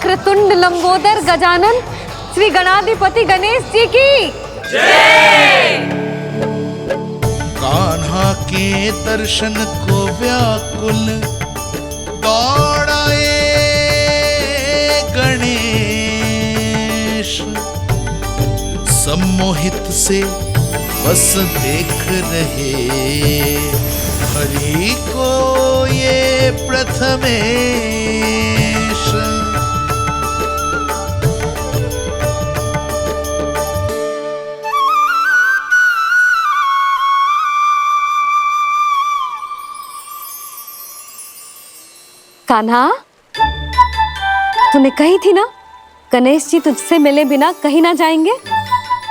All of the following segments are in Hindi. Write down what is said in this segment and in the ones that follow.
वक्रतुंड लंबोदर गजानन श्री गणाधिपति गणेश जी की जय। कान्हा के दर्शन को व्याकुल दौड़ाए गणेश, सम्मोहित से बस देख रहे हरि को ये प्रथमेश। कान्हा, तूने कही थी ना गणेश जी तुझसे मिले बिना कहीं ना जाएंगे।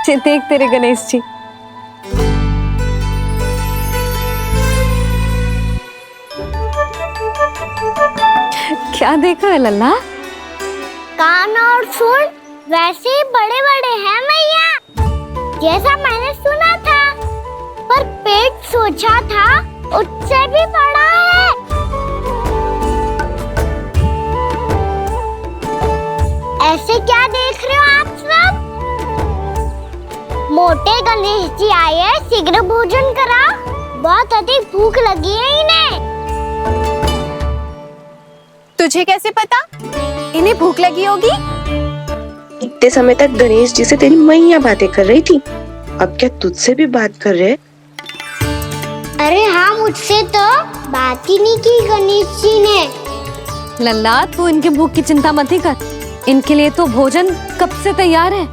देख तेरे गणेश जी। क्या देखा है लल्ला? कान और सुन वैसे ही बड़े बड़े हैं मैया, जैसा मैंने सुना था, पर पेट सोचा था उससे भी बड़ा है। ऐसे क्या देख रहे हो आप सब? मोटे गणेश जी आए हैं, शीघ्र भोजन करा, बहुत अधिक भूख लगी है इन्हें। तुझे कैसे पता इन्हें भूख लगी होगी? इतने समय तक गणेश जी से तेरी मैया बातें कर रही थी, अब क्या तुझसे भी बात कर रहे? अरे हाँ, मुझसे तो बात ही नहीं की गणेश जी ने। लल्ला, तू इनकी भूख की चिंता मत ही कर, इनके लिए तो भोजन कब से तैयार है।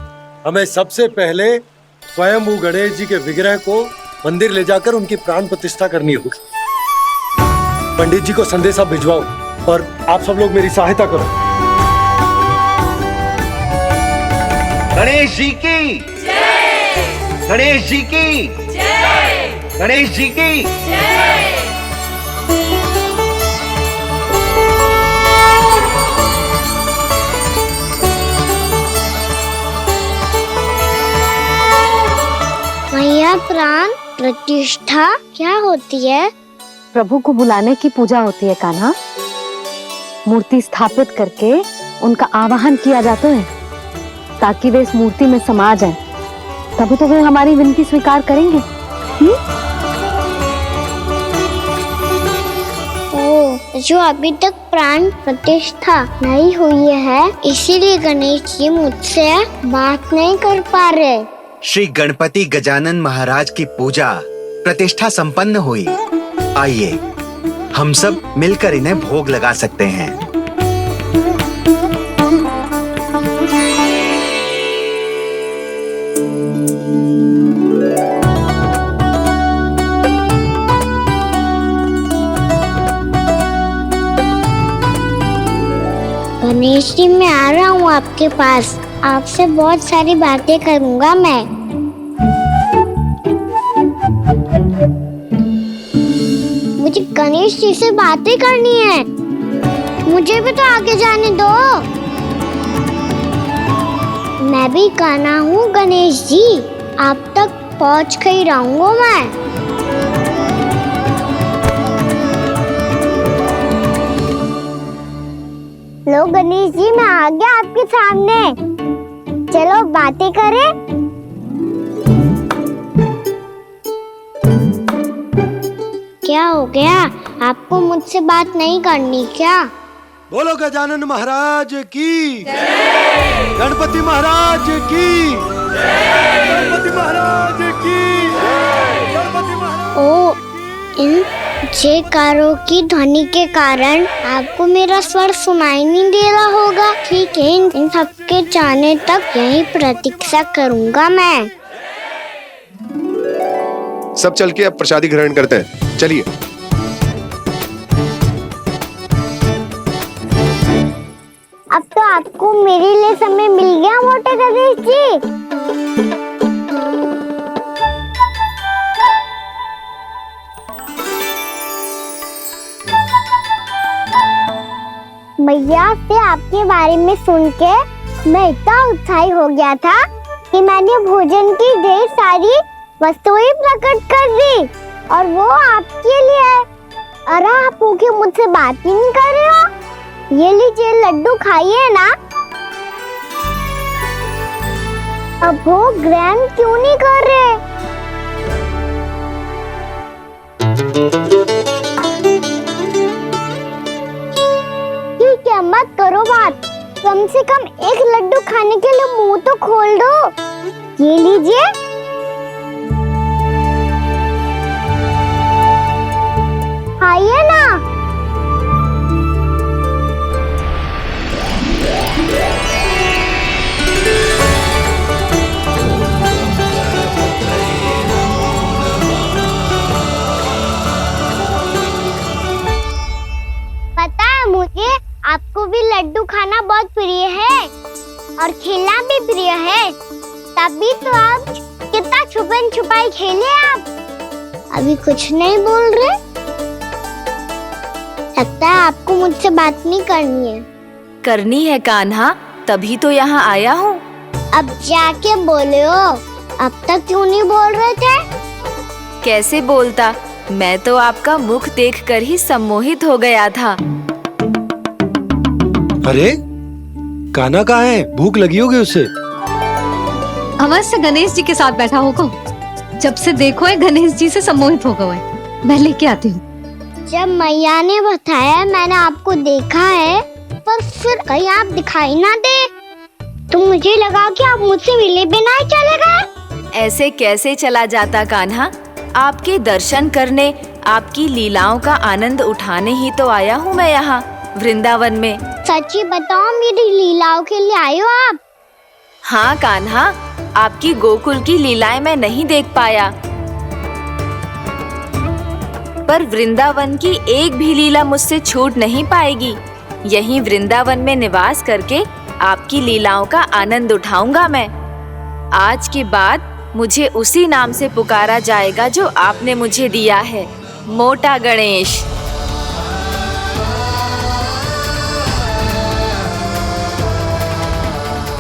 हमें सबसे पहले स्वयं गणेश जी के विग्रह को मंदिर ले जाकर उनकी प्राण प्रतिष्ठा करनी होगी। पंडित जी को संदेशा भिजवाओ और आप सब लोग मेरी सहायता करो। गणेश जी की जय, गणेश जी की जय, गणेश जी की जय। मैया, प्राण प्रतिष्ठा क्या होती है? प्रभु को बुलाने की पूजा होती है कान्हा। मूर्ति स्थापित करके उनका आवाहन किया जाता है ताकि वे इस मूर्ति में समा जाएं। तभी तो वे हमारी विनती स्वीकार करेंगे। जो अभी तक प्राण प्रतिष्ठा नहीं हुई है, इसीलिए गणेश जी मुझसे बात नहीं कर पा रहे। श्री गणपति गजानन महाराज की पूजा प्रतिष्ठा संपन्न हुई। आइए हम सब मिलकर इन्हें भोग लगा सकते हैं। गणेश जी, मैं आ रहा हूँ आपके पास, आपसे बहुत सारी बातें करूँगा मैं। मुझे गणेश जी से बातें करनी है, मुझे भी तो आगे जाने दो। मैं भी कान्हा हूँ गणेश जी, आप तक पहुँच कर ही रहूँगा मैं। लो गणेश जी, मैं आ गया आपके सामने, चलो बातें करें। क्या हो गया, आपको मुझसे बात नहीं करनी क्या? बोलो गजानन महाराज की जय, गणपति महाराज की जय, गणपति महाराज की जय, गणपति महाराज। ओ, इन जयकारों की ध्वनि के कारण आपको मेरा स्वर सुनाई नहीं दे रहा होगा। ठीक है, इन सबके जाने तक यही प्रतीक्षा करूंगा मैं। सब चल के अब प्रसादी ग्रहण करते हैं, चलिए। अब तो आपको मेरे लिए समय मिल गया मोटे गणेश जी। भैया से आपके बारे में सुन के मैं इतना उत्साही हो गया था कि मैंने भोजन की ढेर सारी वस्तुएं प्रकट कर दी, और वो आपके लिए है। अरे आप भूखे मुझसे बात ही नहीं कर रहे हो। ये लीजिए लड्डू खाइए ना, अब वो ग्रैंड क्यों नहीं कर रहे? ठीक है, मत करो बात। कम से कम एक लड्डू खाने के लिए मुंह तो खोल दो। ये लीजिए। खाइए ना। पता है मुझे, आपको भी लड्डू खाना बहुत प्रिय है और खेलना भी प्रिय है। तभी तो आप कितना छुपन छुपाई खेले आप। अभी कुछ नहीं बोल रहे। लगता है आपको मुझसे बात नहीं करनी है। करनी है कान्हा, तभी तो यहाँ आया हूँ। अब जाके बोलो। अब तक क्यों नहीं बोल रहे थे? कैसे बोलता, मैं तो आपका मुख देखकर ही सम्मोहित हो गया था। अरे कान्हा कहाँ है? भूख लगी होगी उसे। अवश्य गणेश जी के साथ बैठा होगा। जब से देखो है गणेश जी से सम्मोहित हो गए। मैं लेके आती हूँ। जब मैया ने बताया मैंने आपको देखा है, पर फिर कहीं आप दिखाई ना दे, तो मुझे लगा कि आप मुझसे मिले बिना ही चले गए। ऐसे कैसे चला जाता कान्हा, आपके दर्शन करने, आपकी लीलाओं का आनंद उठाने ही तो आया हूँ मैं यहाँ वृंदावन में। सच्ची बताओ, मेरी लीलाओं के लिए आए हो आप? हाँ कान्हा, आपकी गोकुल की लीलाएं मैं नहीं देख पाया, पर वृंदावन की एक भी लीला मुझसे छूट नहीं पाएगी। यहीं वृंदावन में निवास करके आपकी लीलाओं का आनंद उठाऊंगा मैं। आज के बाद मुझे उसी नाम से पुकारा जाएगा जो आपने मुझे दिया है, मोटा गणेश।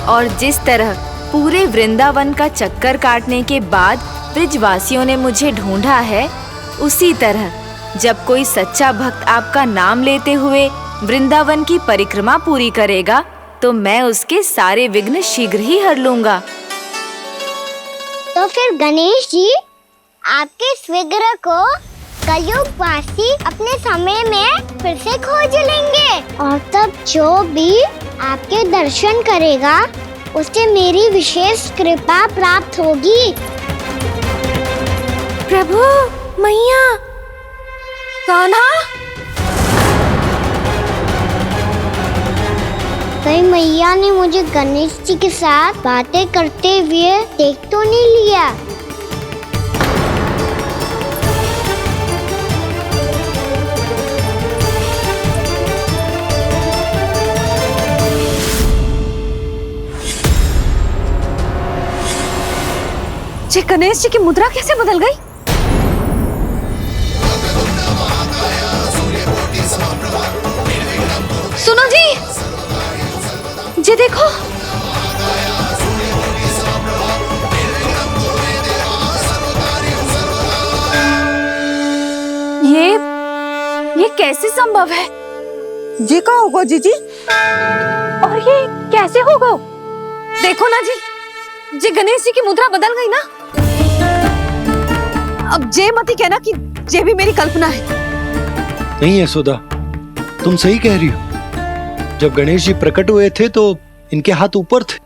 और जिस तरह पूरे वृंदावन का चक्कर काटने के बाद ब्रिजवासियों ने मुझे ढूंढा है, उसी तरह जब कोई सच्चा भक्त आपका नाम लेते हुए वृंदावन की परिक्रमा पूरी करेगा, तो मैं उसके सारे विघ्न शीघ्र ही हर लूंगा। तो फिर गणेश जी, आपके इस विग्रह को कलयुगवासी अपने समय में फिर से खोज लेंगे, और तब जो भी आपके दर्शन करेगा उसे मेरी विशेष कृपा प्राप्त होगी। प्रभु, मैया, कान्हा। कहीं मैया ने मुझे गणेश जी के साथ बातें करते हुए देख तो नहीं लिया? ये गणेश जी की मुद्रा कैसे बदल गई? सुनो जी, ये देखो। ये कैसे संभव है? जी का होगा जीजी? और ये कैसे होगा? देखो ना जी, ये गणेश जी की मुद्रा बदल गई ना। अब जे मती कहना कि ये भी मेरी कल्पना है। नहीं यशोदा, तुम सही कह रही हो। जब गणेश जी प्रकट हुए थे तो इनके हाथ ऊपर थे,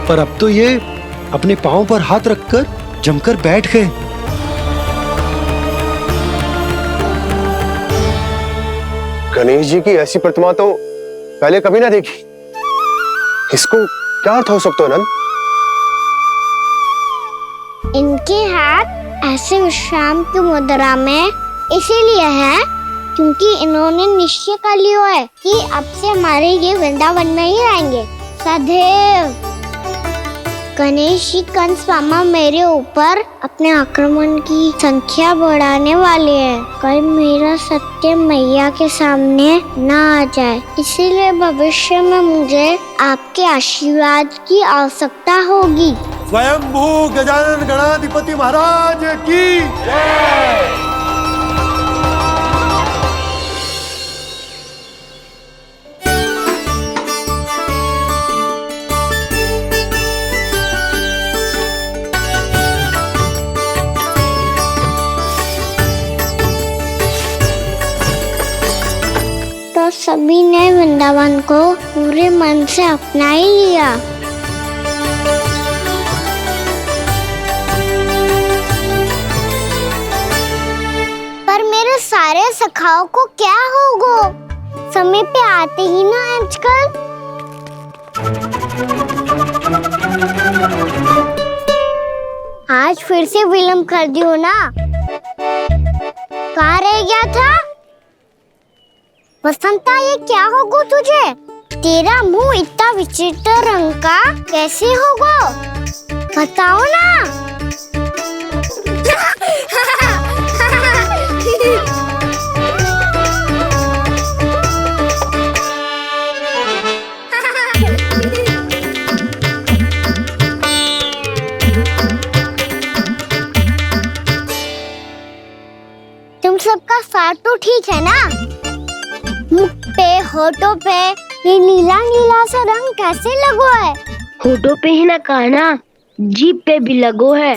पर अब तो ये अपने पांव पर हाथ रखकर जमकर बैठ गए। गणेश जी की ऐसी प्रतिमा तो पहले कभी ना देखी। इसको क्या अर्थ हो सकता है नंद? इनके हाथ ऐसे विश्राम की मुद्रा में इसीलिए है क्योंकि इन्होंने निश्चय कर लिया है कि अब से हमारे ये वृंदावन में ही रहेंगे सदैव। गणेश जी कंस मामा मेरे ऊपर अपने आक्रमण की संख्या बढ़ाने वाले हैं, कहीं मेरा सत्य मैया के सामने ना आ जाए। इसीलिए भविष्य में मुझे आपके आशीर्वाद की आवश्यकता होगी। स्वयंभू गजानन गणाधिपति महाराज की जय। और सभी ने वृंदावन को पूरे मन से अपना ही लिया। पर मेरे सारे सखाओं को क्या होगा? समय पे आते ही ना आजकल। आज फिर से विलम्ब कर दियो ना। कहाँ रह गया था? वसंता, ये क्या होगा तुझे? तेरा मुंह इतना विचित्र रंग का कैसे होगा? बताओ ना। तुम सबका साथ तो ठीक है ना? मुख पे, होठों पे ये नीला नीला सा रंग कैसे लगो है? होठों पे ही ना कान्हा, जीभ पे भी लगो है।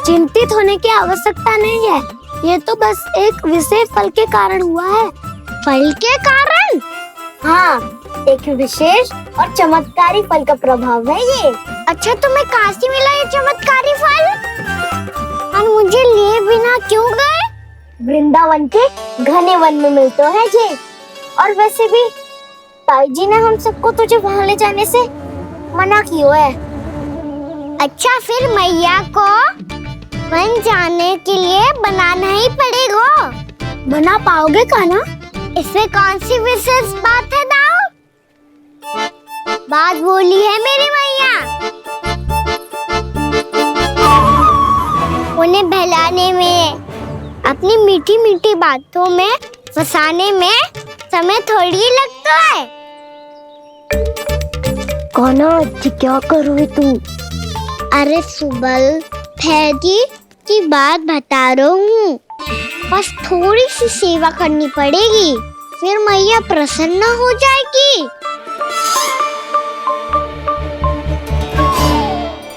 चिंतित होने की आवश्यकता नहीं है। ये तो बस एक विशेष फल के कारण हुआ है। फल के कारण? हाँ, एक विशेष और चमत्कारी फल का प्रभाव है ये। अच्छा, तुम्हें कहाँ से मिला ये चमत्कारी फल? और मुझे लिए बिना क्यों गए? वृंदावन के घने वन में मिलते हैं जी। और वैसे भी ताई जी ने हम सबको तुझे वहाँ ले जाने से मना किया है। अच्छा, फिर मैया को वन जाने के लिए बनाना ही पड़ेगा। बना पाओगे कान्हा? इसमें कौन सी विशेष बात है दाऊ? बात बोली है मेरी मैया। उन्हें बहलाने में, अपनी मीठी मीठी बातों में फंसाने में समय थोड़ी लगता है। कान्हा, क्या करोगे तुम? अरे सुबल, फैजी की बात बता रहा हूँ। बस थोड़ी सी सेवा करनी पड़ेगी, फिर मैया प्रसन्न हो जाएगी।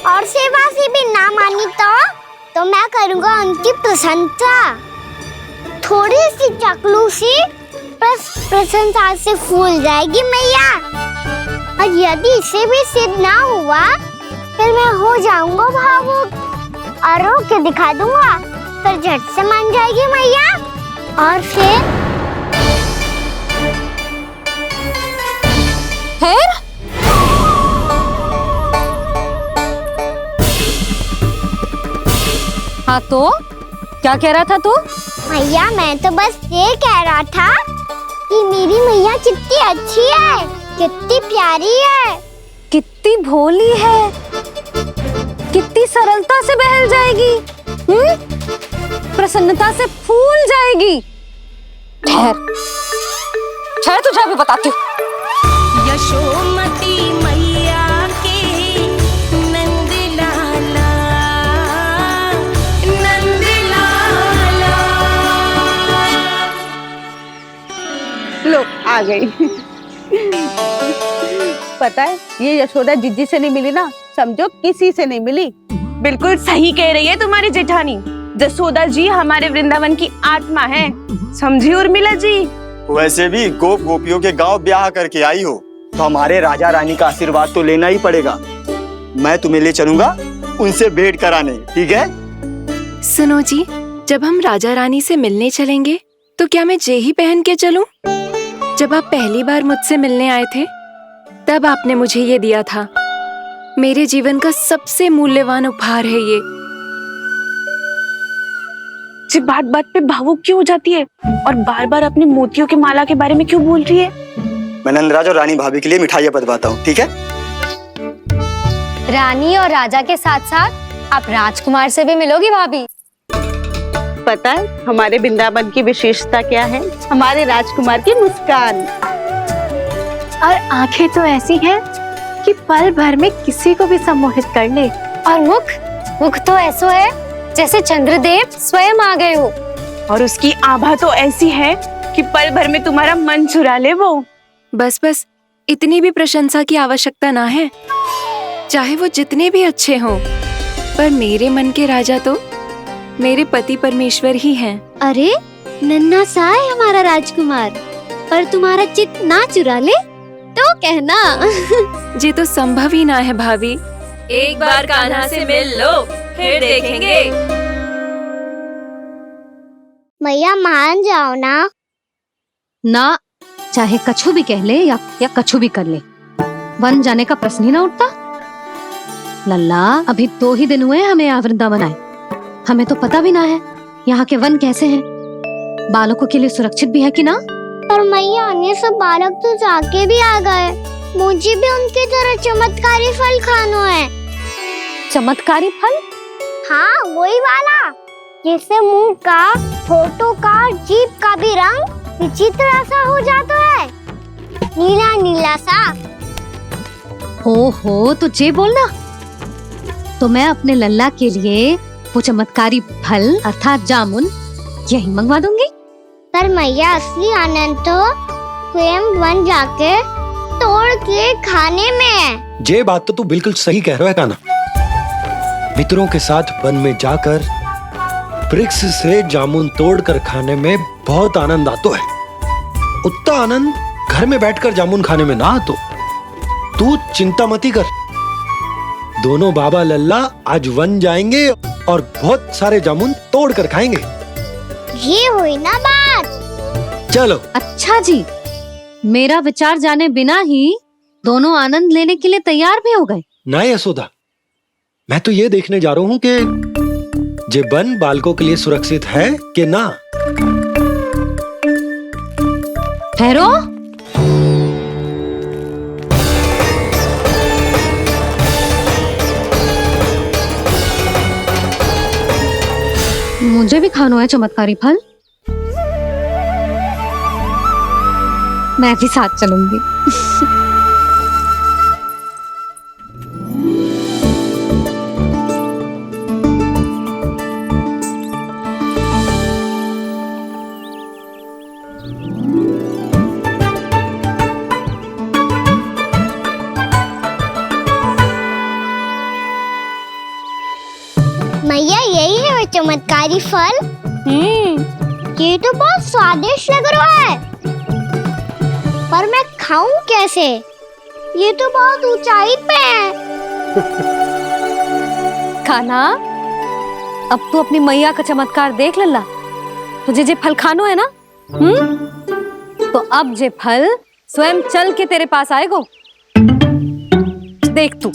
और सेवा से भी ना मानी तो मैं करूँगा उनकी प्रशंसा। थोड़ी सी चकलूसी बस प्रशंसा से फूल जाएगी मैया। और यदि इसे भी सिद्ध ना हुआ, फिर मैं हो जाऊंगा भावुक और रो के दिखा दूंगा। फिर झट से मान जाएगी मैया। और फिर हाँ तो क्या कह रहा था तू? मैया, मैं तो बस ये कह रहा था कि मेरी मैया कितनी अच्छी है, कितनी प्यारी है, कितनी भोली है, कितनी सरलता से बहल जाएगी, प्रसन्नता से फूल जाएगी। ठहर ठहर, तुझे अभी बताती हूँ। यशोमती मैया के नंद लाला, नंद लाला। लो आ गई। पता है, ये यशोदा जिज्जी से नहीं मिली ना, समझो किसी से नहीं मिली। बिल्कुल सही कह रही है तुम्हारी जेठानी। जसोदा जी हमारे वृंदावन की आत्मा है, समझी उर्मिला जी। वैसे भी गोप गोपियों के गांव ब्याह करके आई हो, तो हमारे राजा रानी का आशीर्वाद तो लेना ही पड़ेगा। मैं तुम्हें ले चलूंगा उनसे भेंट कराने, ठीक है? सुनो जी, जब हम राजा रानी से मिलने चलेंगे तो क्या मैं जे ही पहन के चलूं? जब आप पहली बार मुझसे मिलने आए थे तब आपने मुझे ये दिया था। मेरे जीवन का सबसे मूल्यवान उपहार है ये। जी बात बात पे भावुक क्यों हो जाती है और बार बार अपने मोतियों के माला के बारे में क्यों बोल रही है? मैं नंदराज और रानी भाभी के लिए मिठाइयाँ बंटवाता हूँ, ठीक है? रानी और राजा के साथ साथ आप राजकुमार से भी मिलोगी भाभी। पता है हमारे वृंदावन की विशेषता क्या है? हमारे राजकुमार की मुस्कान। और आंखें तो ऐसी हैं कि पल भर में किसी को भी सम्मोहित कर ले। और मुख तो ऐसा है जैसे चंद्रदेव स्वयं आ गए हो। और उसकी आभा तो ऐसी है कि पल भर में तुम्हारा मन चुरा ले वो। बस बस, इतनी भी प्रशंसा की आवश्यकता ना है। चाहे वो जितने भी अच्छे हों, पर मेरे मन के राजा तो मेरे पति परमेश्वर ही हैं। अरे नन्हा सा है हमारा राजकुमार, पर तुम्हारा चित्त ना चुरा ले तो कहना। ये तो संभव ही ना है भाभी। एक बार कान्हा से मिल लो, फिर देखेंगे। मैया मान जाओ ना। ना, चाहे कछु भी कह ले या कछु भी कर ले, वन जाने का प्रश्न ही ना उठता। लल्ला, अभी 2 ही दिन हुए हमें यहाँ वृंदावन आए, हमें तो पता भी ना है यहाँ के वन कैसे हैं, बालकों के लिए सुरक्षित भी है कि ना। पर मैया अन्य सब बालक तो जाके भी आ गए, मुझे भी उनकी तरह चमत्कारी फल खाना है। चमत्कारी फल? हाँ, वही वाला जिससे मुंह का, होठों का, जीभ का भी रंग विचित्र सा हो जाता है, नीला नीला सा। हो तो जे बोलना, तो मैं अपने लल्ला के लिए वो चमत्कारी फल अर्थात जामुन यही मंगवा दूंगी। पर मैया असली आनंद तो स्वयं वन जाके तोड़ के खाने में है। ये बात तो तू बिल्कुल सही कह रहा है कान्हा। मित्रों के साथ वन में जाकर वृक्ष से जामुन तोड़कर खाने में बहुत आनंद आता है। उतना आनंद घर में बैठकर जामुन खाने में ना आतो। तू चिंता मती कर, दोनों बाबा लल्ला आज वन जाएंगे और बहुत सारे जामुन तोड़ कर खाएंगे। ये हुई ना बात। चलो। अच्छा जी, मेरा विचार जाने बिना ही दोनों आनंद लेने के लिए तैयार भी हो गए। ना यशोदा, मैं तो ये देखने जा रहा हूँ कि ये वन बालकों के लिए सुरक्षित है कि ना। ठहरो, मुझे भी खाना है चमत्कारी फल, मैं भी साथ चलूंगी। मैया यही है वो चमत्कारी फल। ये तो बहुत स्वादिष्ट लग रहा है, पर मैं खाऊं कैसे? ये तो बहुत ऊंचाई पे है। कान्हा, अब तू अपनी मैया का चमत्कार देख लल्ला। तुझे जे फल खानो है ना, तो अब जे फल स्वयं चल के तेरे पास आएगो। देख तू।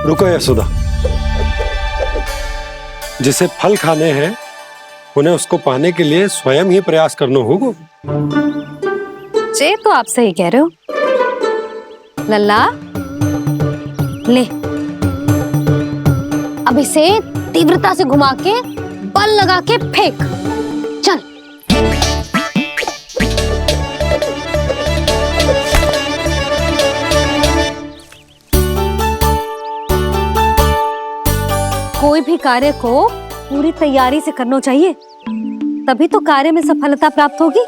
रुको यशोदा, जिसे फल खाने हैं उन्हें उसको पाने के लिए स्वयं ही प्रयास करना होगा। जे तो आप सही कह रहे हो लल्ला। ले, अब इसे तीव्रता से घुमा के बल लगा के फेंक। चल। कोई भी कार्य को पूरी तैयारी से करना चाहिए, तभी तो कार्य में सफलता प्राप्त होगी।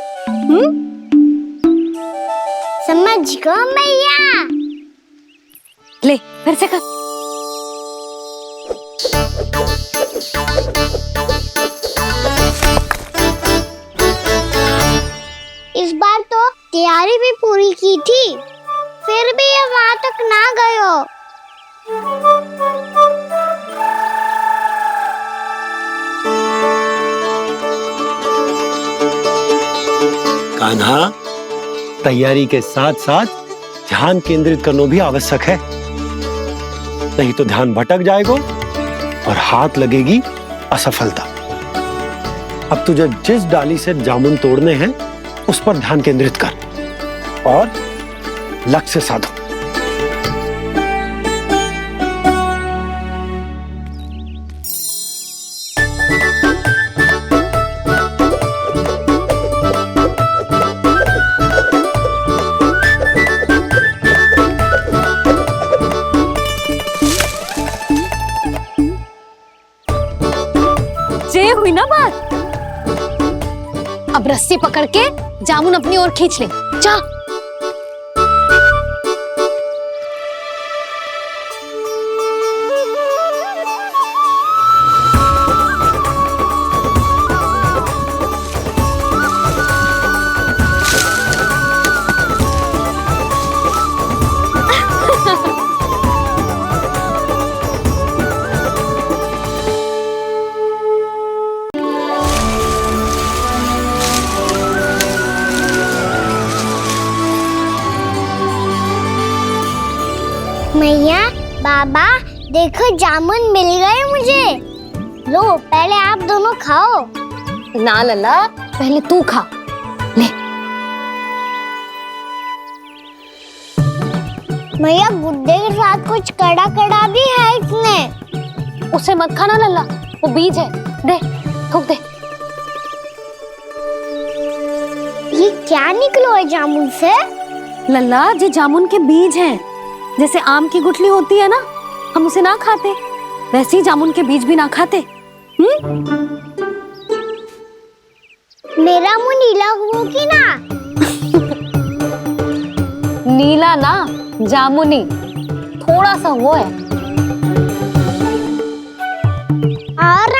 समझ गो मैया। ले, फिर से कर। इस बार तो तैयारी भी पूरी की थी, फिर भी ये वहां तक ना गयो। कान्हा, तैयारी के साथ साथ ध्यान केंद्रित करना भी आवश्यक है, नहीं तो ध्यान भटक जाएगा और हाथ लगेगी असफलता। अब तुझे जिस डाली से जामुन तोड़ने हैं उस पर ध्यान केंद्रित कर और लक्ष्य साधो। अब रस्सी पकड़ के जामुन अपनी ओर खींच ले। जा। मैया, बाबा, देखो जामुन मिल गए मुझे। लो, पहले आप दोनों खाओ। ना लल्ला, पहले तू खा ले। मैया, गुड्डे के साथ कुछ कड़ा कड़ा भी है इसमें। उसे मत खाना लल्ला, वो बीज है। दे, थूक दे। ये क्या निकलो है जामुन से? लल्ला, ये जामुन के बीज हैं। जैसे आम की गुठली होती है ना, हम उसे ना खाते, वैसे ही जामुन के बीज भी ना खाते। मेरा मुंह नीला हुआ कि ना? नीला ना, जामुनी, थोड़ा सा वो है। और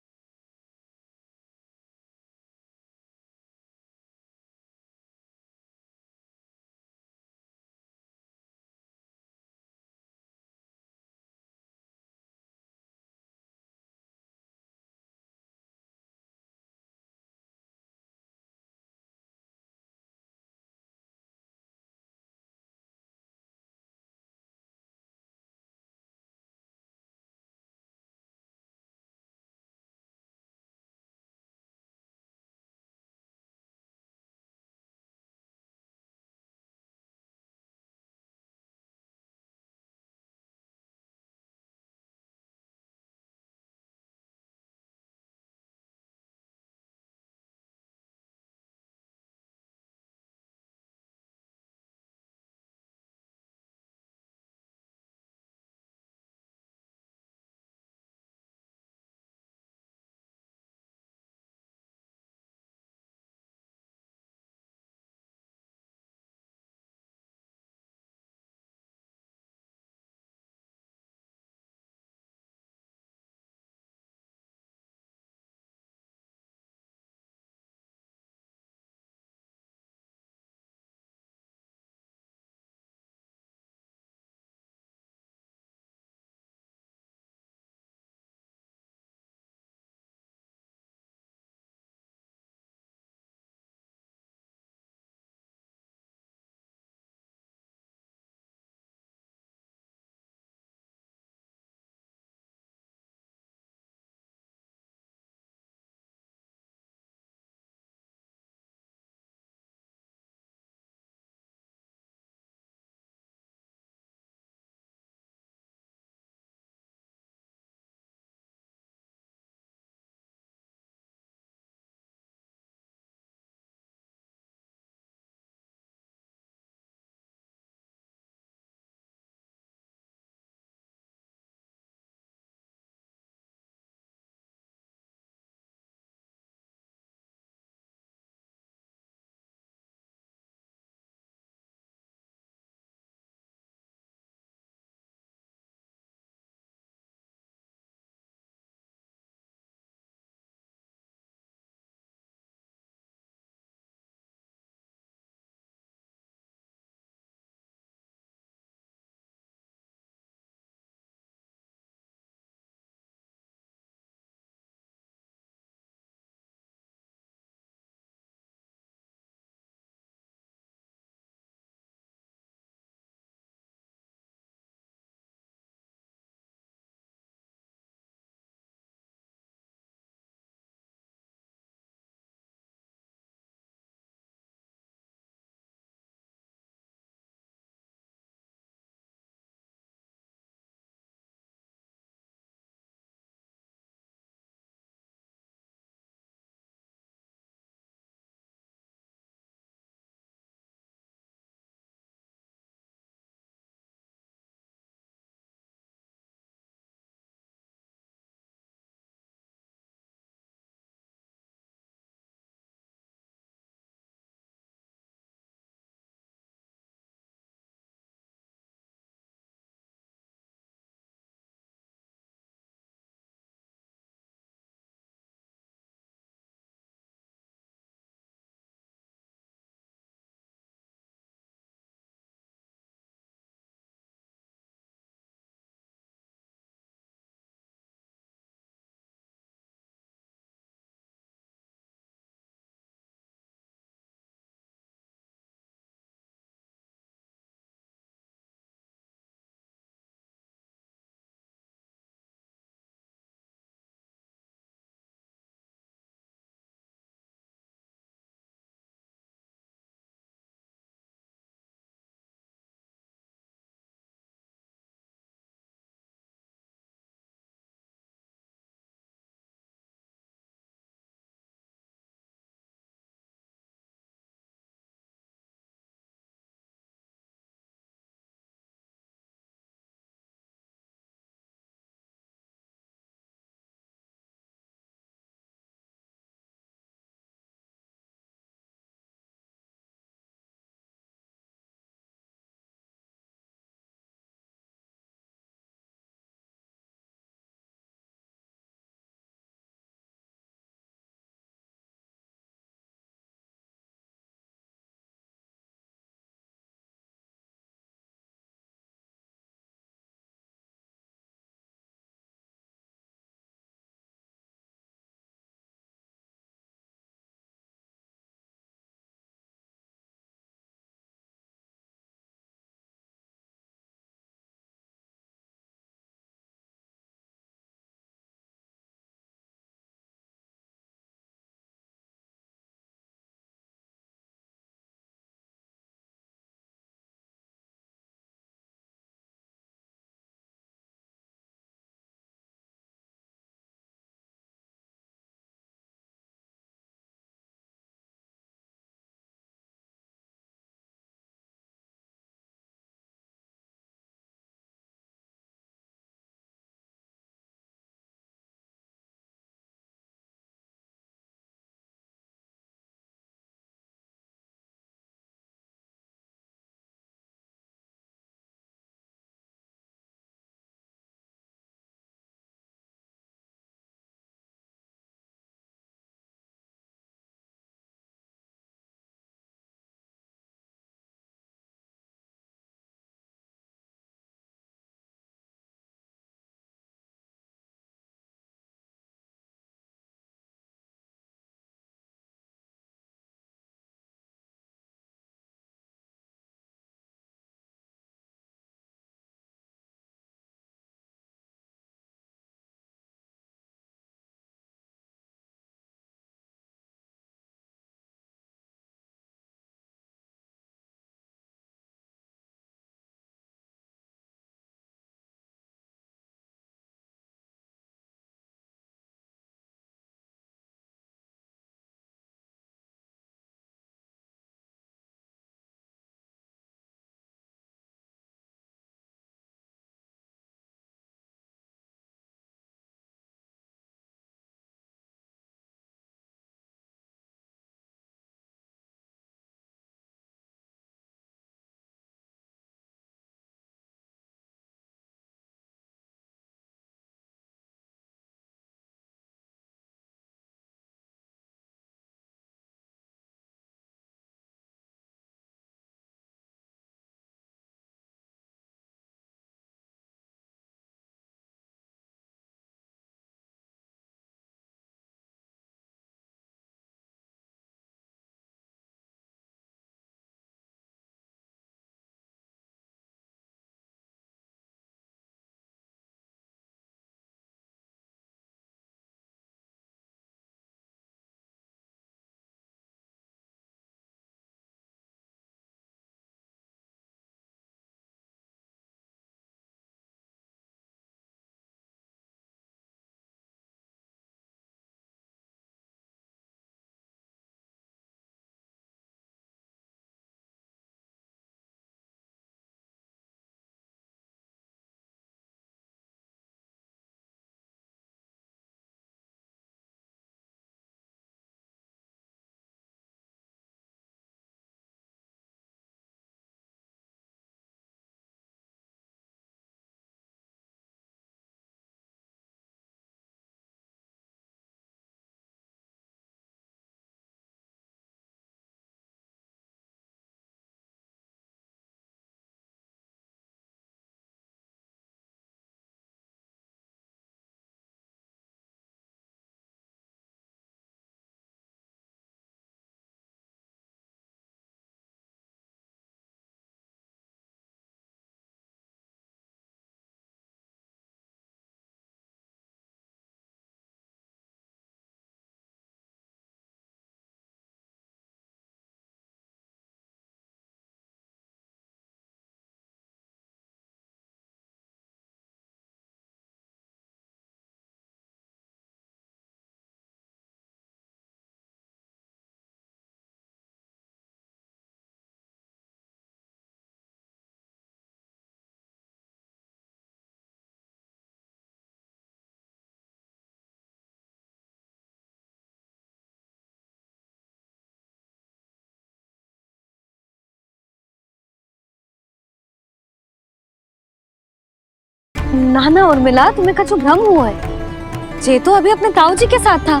ना ना उर्मिला, तुम्हें कछु भ्रम हुआ है। जे तो अभी अपने ताऊ जी के साथ था,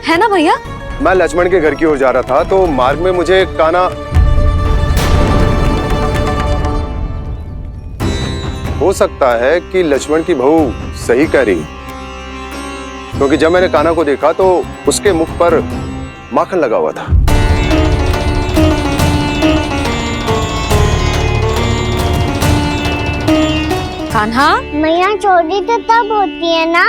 है ना भैया? मैं लक्ष्मण के घर की ओर जा रहा था तो मार्ग में मुझे कान्हा, हो सकता है कि लक्ष्मण की बहू सही कह रही, क्योंकि जब मैंने कान्हा को देखा तो उसके मुख पर माखन लगा हुआ था। कान्हा, मैया चोरी तो तब होती है ना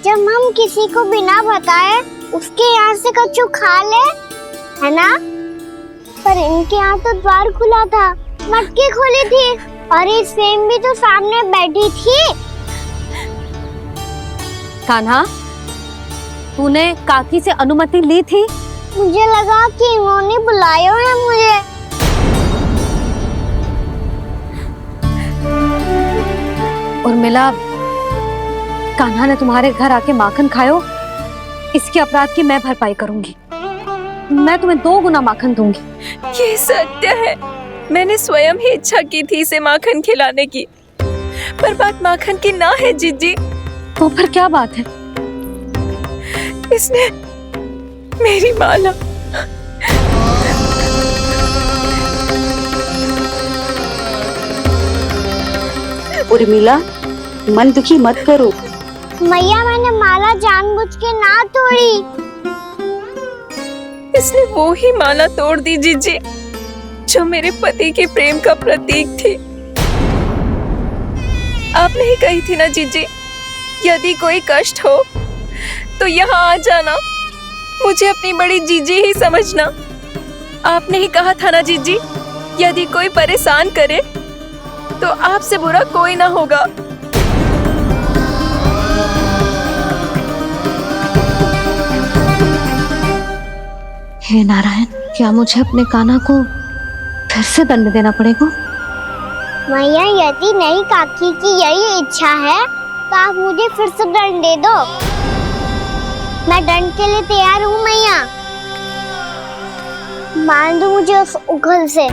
जब हम किसी को बिना बताए उसके यहाँ से कछु खा ले, है ना? पर इनके यहाँ तो द्वार खुला था, मटकी खुली थी और इस फेम भी तो सामने बैठी थी। कान्हा, तूने काकी से अनुमति ली थी? मुझे लगा कि इन्होंने बुलाया है मुझे। उर्मिला, कान्हा ने तुम्हारे घर आके माखन खायो, इसके अपराध की मैं भरपाई करूंगी। मैं तुम्हें 2 गुना माखन दूंगी। ये सत्य है, मैंने स्वयं ही इच्छा की थी इसे माखन खिलाने की, पर बात माखन की ना है जीजी। तो फिर क्या बात है? इसने मेरी माला उर्मिला, मन दुखी मत करो। मैया, मैंने माला जानबूझ के ना तोड़ी। इसने वो ही माला तोड़ दी जीजी जो मेरे पति के प्रेम का प्रतीक थी। आपने ही कही थी ना जीजी, यदि कोई कष्ट हो तो यहाँ आ जाना, मुझे अपनी बड़ी जीजी ही समझना। आपने ही कहा था ना जीजी, यदि कोई परेशान करे तो आपसे बुरा कोई ना होगा। हे नारायण, क्या मुझे अपने कान्हा को फिर से दंड देना पड़ेगा? मैया, यदि नहीं काकी की यही इच्छा है तो आप मुझे फिर से दंड दे दो। मैं दंड के लिए तैयार हूँ मैया। मान दो मुझे उस उखल से,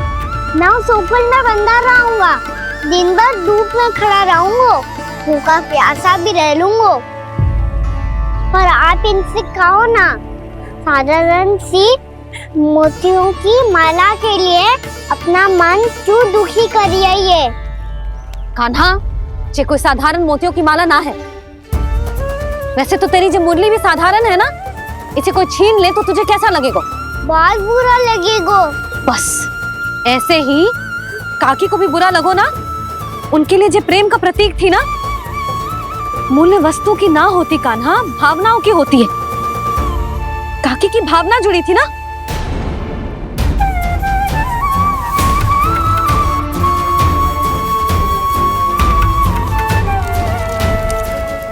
मैं उस उखल में बंधा रहूंगा, दिन भर धूप में खड़ा रहूंगा, भूखा प्यासा भी रह लूंगा। पर आप इनसे कहो ना, साधारण सी मोतियों की माला के लिए अपना मन क्यों दुखी करिए? ये कान्हा, ये कोई साधारण मोतियों की माला ना है। वैसे तो तेरी जो मुरली भी साधारण है ना, इसे कोई छीन ले तो तुझे कैसा लगेगा? बहुत बुरा लगेगा। बस ऐसे ही काकी को भी बुरा लगो ना। उनके लिए जो प्रेम का प्रतीक थी ना, मूल्य वस्तु की ना होती कान्हा, भावनाओं की होती है। काकी की भावना जुड़ी थी ना।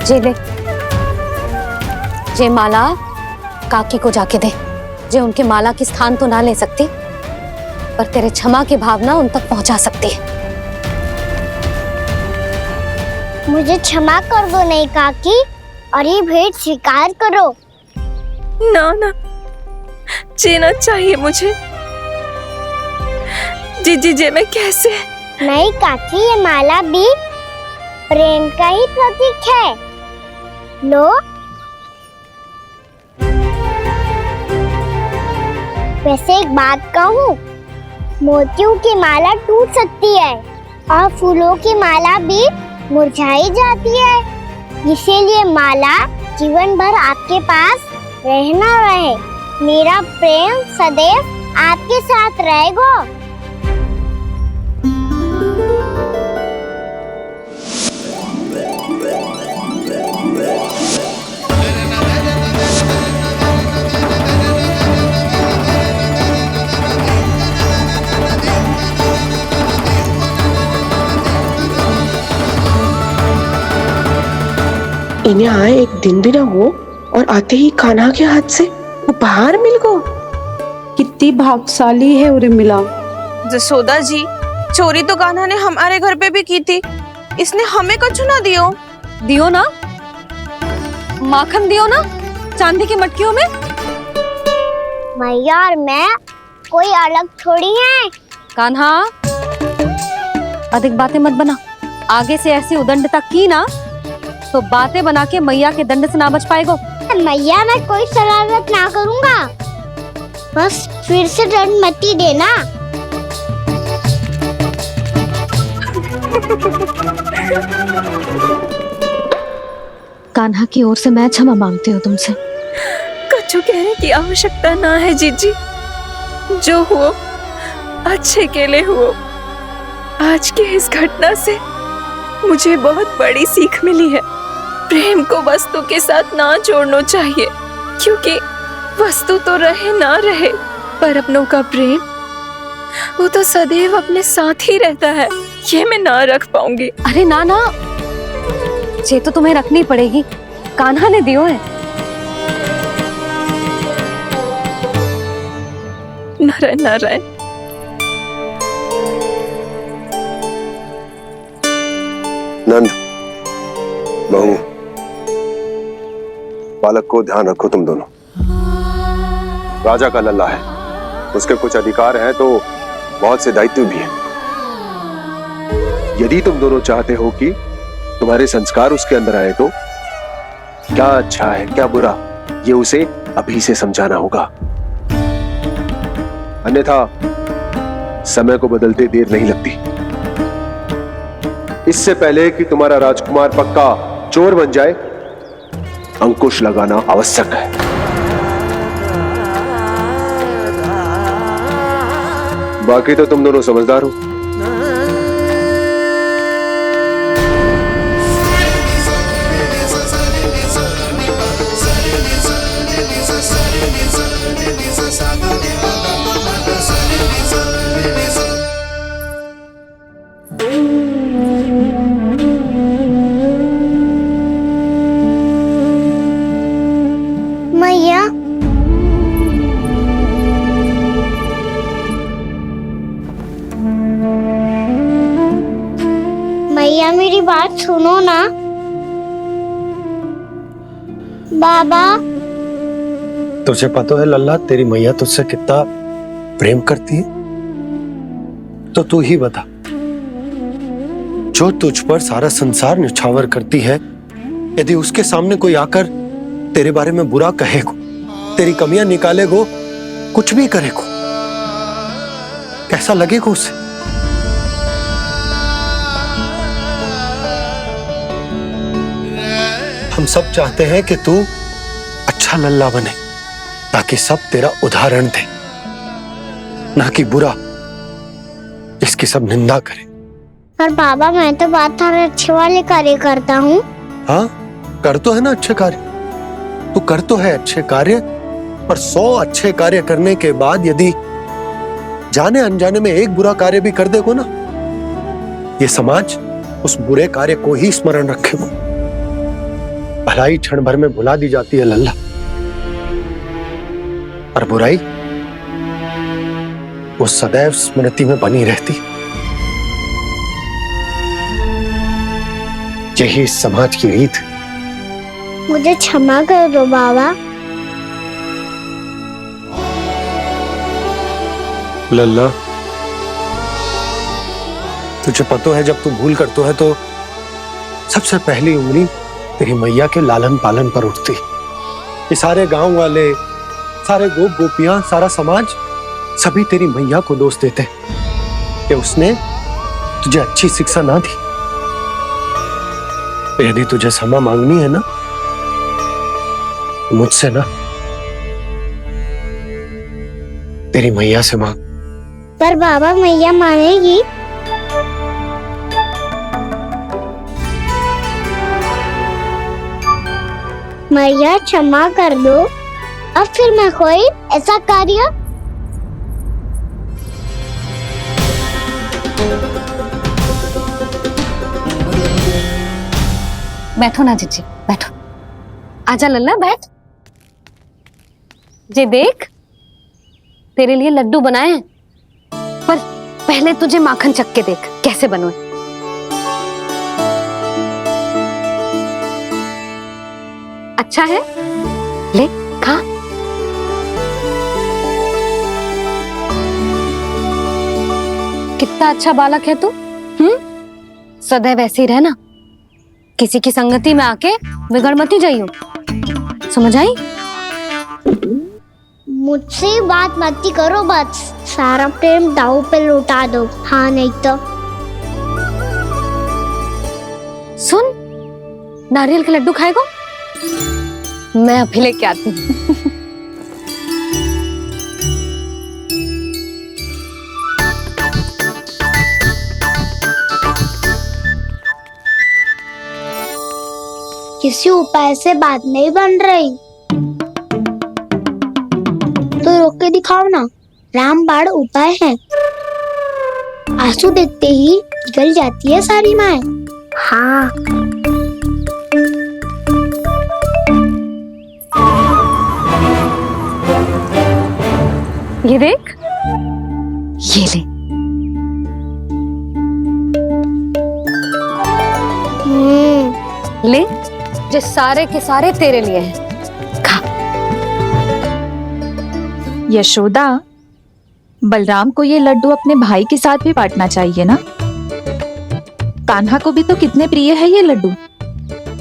जे ले, जे माला काकी को जाके दे। जे उनके माला की स्थान तो ना ले सकती, पर तेरे क्षमा की भावना उन तक पहुंचा सकती है। मुझे क्षमा कर दो नहीं काकी, और ये भेंट स्वीकार करो। ना ना, जीना चाहिए मुझे। जीजी जे मैं कैसे? नहीं काकी, ये माला भी प्रेम का ही प्रतीक है। लो, वैसे एक बात कहूँ, मोतियों की माला टूट सकती है और फूलों की माला भी मुरझाई जाती है। इसीलिए माला जीवन भर आपके पास रहना रहे। मेरा प्रेम सदैव आपके साथ रहेगा। इन्हें आए एक दिन भी ना हो और आते ही कान्हा के हाथ से उपहार मिल गो। कितनी भाग्यशाली है उर्मिला। जसोदा जी, चोरी तो कान्हा ने हमारे घर पे भी की थी, इसने हमें कछु ना दियो। दियो ना, माखन दियो ना, चांदी की मटकियों में। मैया और मैं कोई अलग थोड़ी है। कान्हा, अधिक बातें मत बना। आगे से ऐसी उदंडता की ना तो बातें बना के मैया के दंड से ना बच पाएगो। मैया मैं कोई शरारत ना करूँगा, बस फिर से दंड मत ही देना। कान्हा की ओर से मैं क्षमा मांगती हूँ तुमसे। कछु कहने की आवश्यकता ना है जीजी, जो हुआ अच्छे के लिए हुआ। आज की इस घटना से मुझे बहुत बड़ी सीख मिली है। प्रेम को वस्तु के साथ ना जोड़ना चाहिए, क्योंकि वस्तु तो रहे ना रहे, पर अपनों का प्रेम वो तो सदैव अपने साथ ही रहता है। ये मैं ना रख पाऊंगी। अरे ना ना, ये तो तुम्हें रखनी पड़ेगी, कान्हा ने दियो है। नारायण नारायण। नंद, बहू, बालक को ध्यान रखो तुम दोनों। राजा का लल्ला है, उसके कुछ अधिकार हैं तो बहुत से दायित्व भी हैं। यदि तुम दोनों चाहते हो कि तुम्हारे संस्कार उसके अंदर आए तो क्या अच्छा है क्या बुरा, ये उसे अभी से समझाना होगा। अन्यथा समय को बदलते देर नहीं लगती। इससे पहले कि तुम्हारा राजकुमार पक्का चोर बन जाए, अंकुश लगाना आवश्यक है। बाकी तो तुम दोनों समझदार हो। मैया, मैया मेरी बात सुनो ना। बाबा, तुझे पता है लल्ला, तेरी मैया तुझसे कितना प्रेम करती है, तो तू ही बता। जो तुझ पर सारा संसार निछावर करती है, यदि उसके सामने कोई आकर तेरे बारे में बुरा कहेगो, तेरी कमियां निकालेगो, कुछ भी करेगो, कैसा लगेगा उसे? हम सब चाहते हैं कि तू अच्छा लल्ला बने, ताकि सब तेरा उदाहरण दे, ना कि बुरा जिसकी सब निंदा करे। पर बाबा मैं तो बात हर अच्छे वाले कार्य करता हूँ। हाँ, कर तो है ना अच्छे कार्य, तू कर तो है अच्छे कार्य, पर 100 अच्छे कार्य करने के बाद यदि जाने अनजाने में एक बुरा कार्य भी कर देगो ना, ये समाज उस बुरे कार्य को ही स्मरण रखेगो। भलाई क्षण भर में भुला दी जाती है लल्ला, और बुराई वो सदैव स्मृति में बनी रहती। यही इस समाज की रीत। मुझे क्षमा कर दो बाबा। लल्ला, तुझे पता है जब तू भूल करतो है तो सबसे पहली उंगली तेरी मैया के लालन पालन पर उठती। ये सारे गांव वाले, सारे गोप गोपियां, सारा समाज, सभी तेरी मैया को दोष देते कि उसने तुझे अच्छी शिक्षा ना दी। तो यदि तुझे क्षमा मांगनी है ना, मुझसे ना, तेरी मैया से मांग। पर बाबा मैया मानेगी? मैया क्षमा कर दो, अब फिर मैं कोई ऐसा कार्य। बैठो ना जीजी, बैठो। आजा लल्ला, बैठ। जे देख, तेरे लिए लड्डू बनाए हैं, पर पहले तुझे माखन चख के देख कैसे बनो। अच्छा है, ले खा। कितना अच्छा बालक है तू। सदैव ऐसे ही रहना, किसी की संगति में आके बिगड़ मत ही जाइयो, समझ आई? मुझसे बात मत ही करो, बस सारा प्रेम दाव पे लौटा दो। हाँ नहीं तो सुन, नारियल के लड्डू खाएगा? मैं अभी लेके आती हूँ। किसी उपाय से बात नहीं बन रही तो रोक के दिखाओ ना। रामबाण उपाय है, आंसू देखते ही निकल जाती है सारी माए। हाँ ये देख, ये ले। ले, जो सारे के सारे तेरे लिए हैं, खा। यशोदा, बलराम को ये लड्डू अपने भाई के साथ भी बांटना चाहिए ना। कान्हा को भी तो कितने प्रिय है ये लड्डू।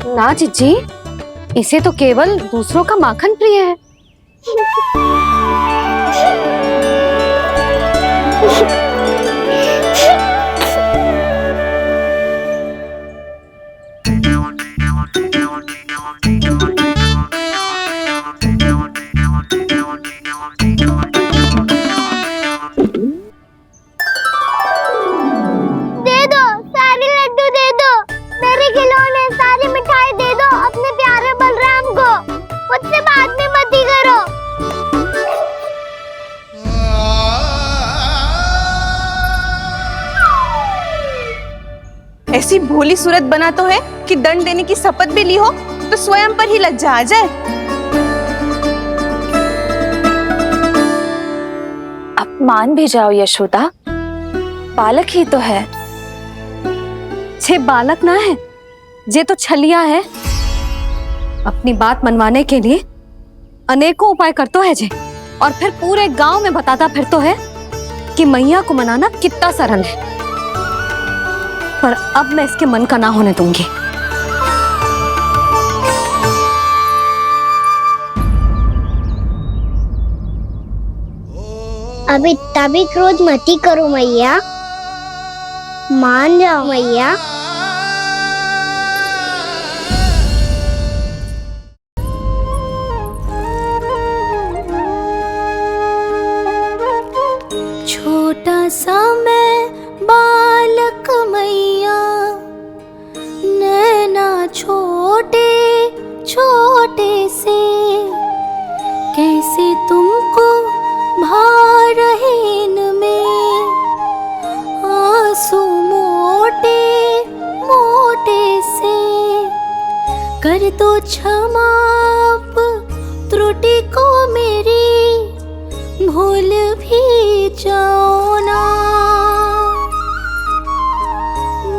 ना जीजी, इसे तो केवल दूसरों का माखन प्रिय है। दे दो, सारे लड्डू दे दो, मेरे खिलौने, सारी मिठाई दे दो अपने प्यारे बलराम को। मुझसे बात में मत ही करो। ऐसी भोली सूरत बना तो है कि दंड देने की शपथ भी ली हो तो स्वयं पर ही लज्जा आ जाए। अब मान भी जाओ यशोदा, बालक ही तो है। छे बालक ना है, जे तो छलिया है। अपनी बात मनवाने के लिए अनेकों उपाय करतो है जे, और फिर पूरे गांव में बताता फिरतो है कि मैया को मनाना कितना सरल है। पर अब मैं इसके मन का ना होने दूंगी। अब इतना भी क्रोध मत ही करो मैया, मान जाओ मैया। छोटा सा मैं बालक मैया, नैना छोटे छोटे से, कैसे तुमको भा रहे इनमें आंसू मोटे मोटे से। कर दो क्षमा त्रुटि को मेरी, भूल भी जाओ ना,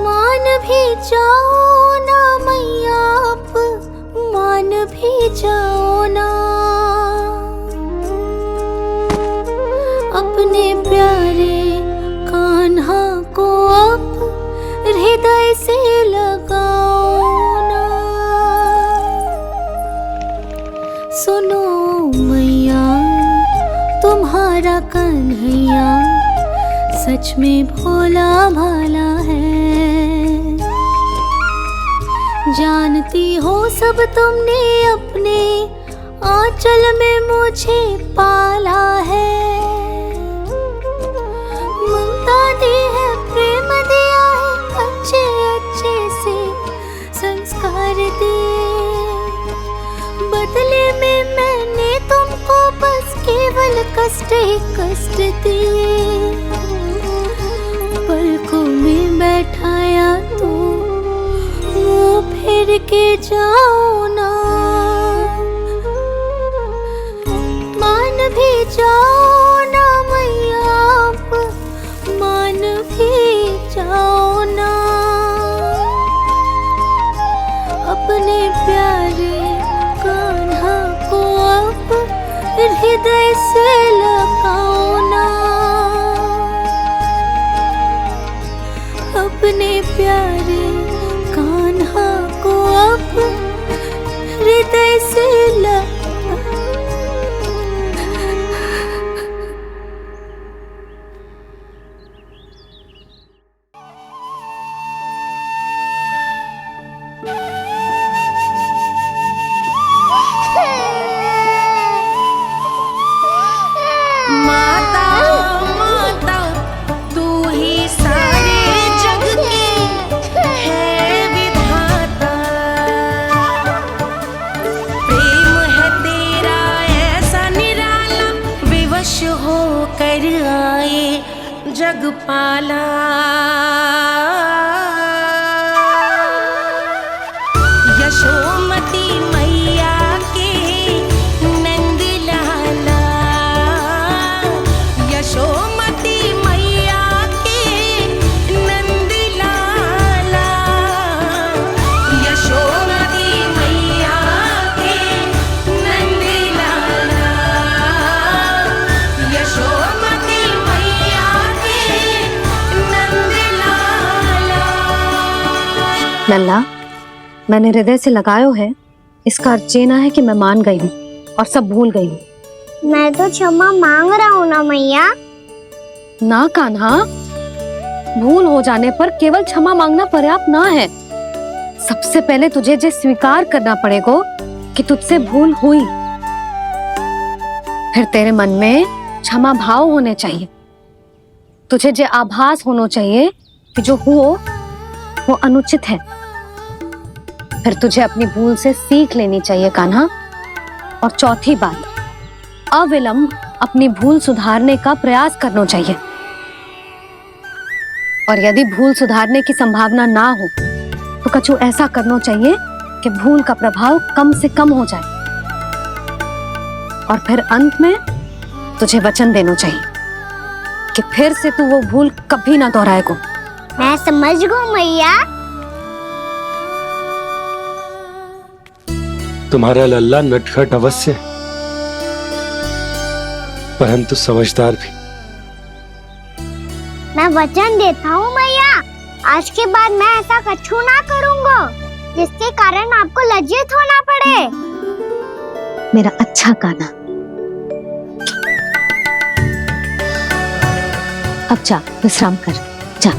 मान भी जाओ ना मैया, आप मान भी जाओ ना। अपने प्यारे कान्हा को अब हृदय से लगाओ ना। सुनो मैया, तुम्हारा कन्हैया सच में भोला भाला है। जानती हो सब तुमने अपने आंचल में मुझे पाला है। ममता दी है, प्रेम दिया है, अच्छे अच्छे से संस्कार दिए। बदले में मैंने तुमको बस केवल कष्ट ही कष्ट दिए। पलकों में बैठाया तो मुँह फेर के जाओ ना, मान भी जाओ ना मैया, आप मान भी जाओ ना। अपने प्यारे कान्हा को अब हृदय से लगाओ ना। अपने प्यारे से माता माता तू ही सारे जग की है विधाता, प्रेम है तेरा ऐसा निराला, विवश होकर आए जग पाला। यशोमती मैया के नंद लाला, यशोमती मैया के नंद लाला, यशोमती मैया के नंद लाला, यशोमती मैया के नंद लाला। लल्ला, मैंने हृदय से लगायो है, इसका अर्थ ये ना है कि मैं मान गई हूँ और सब भूल गई हूँ। मैं तो क्षमा मांग रहा हूँ ना मैया। ना कान्हा, भूल हो जाने पर केवल क्षमा मांगना पर्याप्त ना है। सबसे पहले तुझे जो स्वीकार करना पड़ेगा कि तुझसे भूल हुई, फिर तेरे मन में क्षमा भाव होने चाहिए। तुझे जो आभास होना चाहिए कि जो हुआ वो अनुचित है। फिर तुझे अपनी भूल से सीख लेनी चाहिए कान्हा। और चौथी बात, अविलंब अपनी भूल सुधारने का प्रयास करना चाहिए। और यदि भूल सुधारने की संभावना ना हो तो कछु ऐसा करना चाहिए कि भूल का प्रभाव कम से कम हो जाए। और फिर अंत में तुझे वचन देना चाहिए कि फिर से तू वो भूल कभी ना दोहराएगा। मैं समझ गई मैया। तुम्हारा लल्ला नटखट अवश्य है, परंतु समझदार भी। मैं वचन देता हूँ मैया, आज के बाद मैं ऐसा कछु ना करूँगा जिसके कारण आपको लज्जित होना पड़े। मेरा अच्छा कान्हा, अब जा विश्राम कर, जा।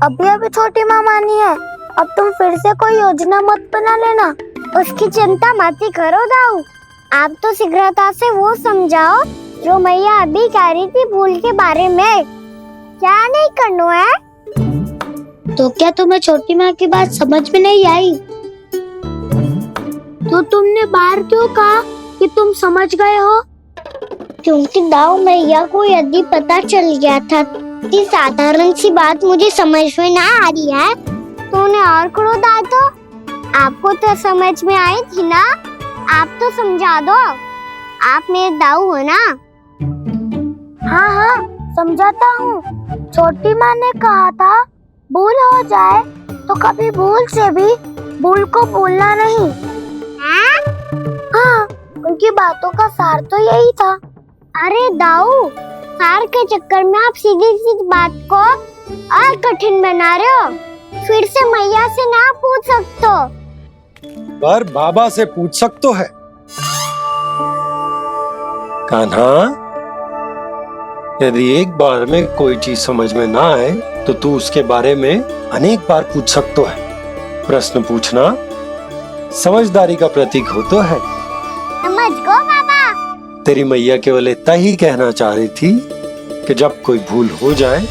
अभी अभी छोटी माँ मानी है, अब तुम फिर से कोई योजना मत बना लेना। उसकी चिंता मत ही करो दाऊ, आप तो शीघ्रता से वो समझाओ जो मैया अभी कह रही थी भूल के बारे में। क्या नहीं करना है? तो क्या तुम्हें छोटी माँ की बात समझ में नहीं आई? तो तुमने बाहर क्यों कहा कि तुम समझ गए हो? क्योंकि दाऊ मैया को यदि पता चल गया था कि साधारण सी बात मुझे समझ में ना आ रही है तो उन्हें और क्रोध आए तो? आपको तो समझ में आई थी ना, आप तो समझा दो। आप मेरे दाऊ हो ना। हाँ हाँ समझाता हूँ। छोटी माँ ने कहा था भूल हो जाए तो कभी भूल से भी भूल को भूलना नहीं। हाँ, उनकी बातों का सार तो यही था। अरे दाऊ, सार के चक्कर में आप सीधी सीधी बात को और कठिन बना रहे हो। फिर से मैया से ना पूछ सकते हो, पर बाबा से पूछ सकते है। कान्हा, यदि एक बार में कोई चीज समझ में ना आए तो तू उसके बारे में अनेक बार पूछ सकते है। प्रश्न पूछना समझदारी का प्रतीक होता है। समझ गो बाबा। तेरी मैया केवल इतना ही कहना चाह रही थी कि जब कोई भूल हो जाए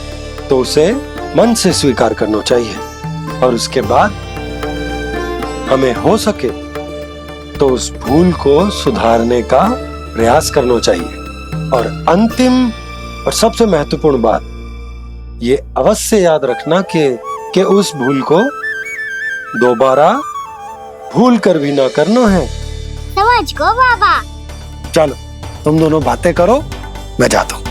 तो उसे मन से स्वीकार करना चाहिए और उसके बाद हमें हो सके तो उस भूल को सुधारने का प्रयास करना चाहिए। और अंतिम और सबसे महत्वपूर्ण बात ये अवश्य याद रखना कि उस भूल को दोबारा भूल कर भी ना करना है। समझ गो बाबा। चलो तुम दोनों बातें करो, मैं जाता हूँ।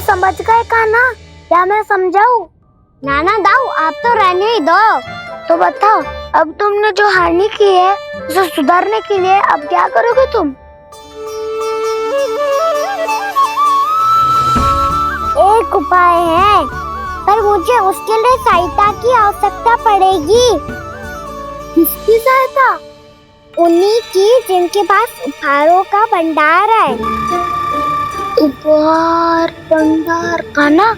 समझ गए कान्हा? क्या मैं समझाऊं? नाना दाऊ, आप तो रहने ही दो। तो बताओ, अब तुमने जो हानि की है उसे सुधारने के लिए अब क्या करोगे तुम? एक उपाय है, पर मुझे उसके लिए सहायता की आवश्यकता पड़ेगी। किसकी सहायता? उन्हीं की जिनके पास उपहारों का भंडार है। उपहार भंडार? कान्हा,